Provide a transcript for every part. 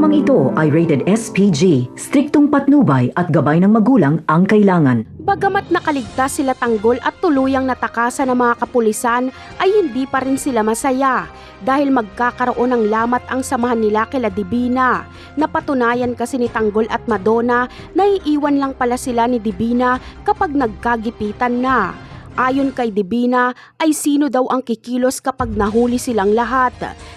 Programang ito ay rated SPG, striktong patnubay at gabay ng magulang ang kailangan. Bagamat nakaligtas sila Tanggol at tuluyang natakasan ng mga kapulisan, ay hindi pa rin sila masaya dahil magkakaroon ng lamat ang samahan nila kila Divina. Napatunayan kasi ni Tanggol at Madonna na iiwan lang pala sila ni Divina kapag nagkagipitan na. Ayon kay Divina ay sino daw ang kikilos kapag nahuli silang lahat.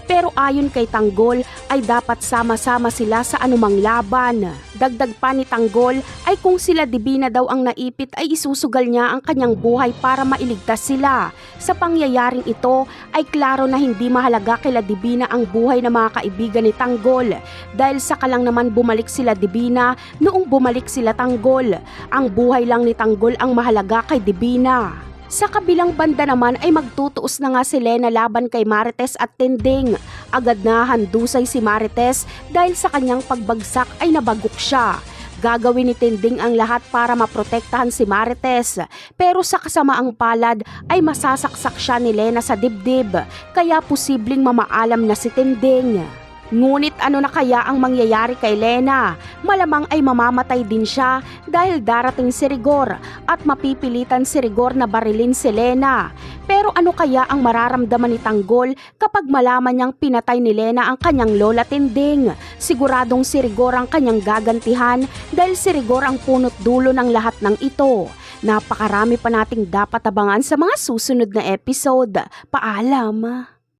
Pero ayon kay Tanggol ay dapat sama-sama sila sa anumang laban. Dagdag pa ni Tanggol ay kung sila Divina daw ang naipit ay isusugal niya ang kanyang buhay para mailigtas sila. Sa pangyayaring ito ay klaro na hindi mahalaga kila Divina ang buhay ng mga kaibigan ni Tanggol. Dahil saka lang naman bumalik sila Divina noong bumalik sila Tanggol. Ang buhay lang ni Tanggol ang mahalaga kay Divina. Sa kabilang banda naman ay magtutuos na nga si Lena laban kay Marites at Tinding. Agad na handusay si Marites dahil sa kanyang pagbagsak ay nabagok siya. Gagawin ni Tinding ang lahat para maprotektahan si Marites. Pero sa kasamaang palad ay masasaksak siya ni Lena sa dibdib. Kaya posibleng mamaalam na si Tinding. Ngunit ano na kaya ang mangyayari kay Lena? Malamang ay mamamatay din siya dahil darating si Rigor at mapipilitan si Rigor na barilin si Lena. Pero ano kaya ang mararamdaman ni Tanggol kapag malaman niyang pinatay ni Lena ang kanyang lola Tinding? Siguradong si Rigor ang kanyang gagantihan dahil si Rigor ang punot dulo ng lahat ng ito. Napakarami pa nating dapat abangan sa mga susunod na episode. Paalam!